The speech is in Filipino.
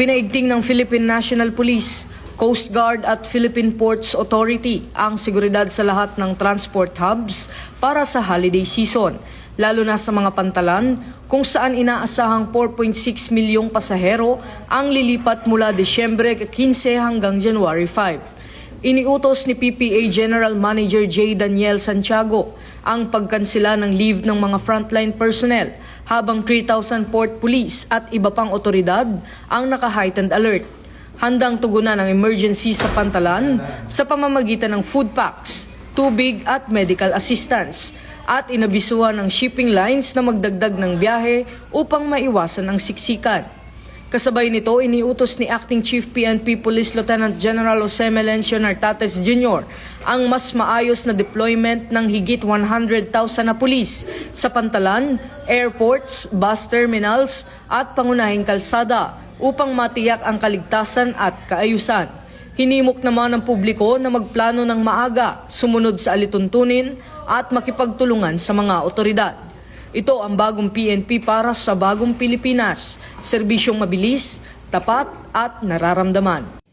Pinaigting ng Philippine National Police, Coast Guard at Philippine Ports Authority ang seguridad sa lahat ng transport hubs para sa holiday season, lalo na sa mga pantalan kung saan inaasahang 4.6 milyong pasahero ang lilipat mula Disyembre 15 hanggang January 5. Iniutos ni PPA General Manager J. Daniel Santiago ang pagkansela ng leave ng mga frontline personnel habang 3,000 port police at iba pang otoridad ang naka-heightened alert. Handang tugunan ang emergency sa pantalan sa pamamagitan ng food packs, tubig at medical assistance at inabisuhan ng shipping lines na magdagdag ng biyahe upang maiwasan ang siksikan. Kasabay nito, iniutos ni Acting Chief PNP Police Lieutenant General Jose Melencio Nartates Jr. ang mas maayos na deployment ng higit 100,000 na pulis sa pantalan, airports, bus terminals at pangunahing kalsada upang matiyak ang kaligtasan at kaayusan. Hinimok naman ng publiko na magplano ng maaga, sumunod sa alituntunin at makipagtulungan sa mga otoridad. Ito ang bagong PNP para sa bagong Pilipinas, serbisyong mabilis, tapat at nararamdaman.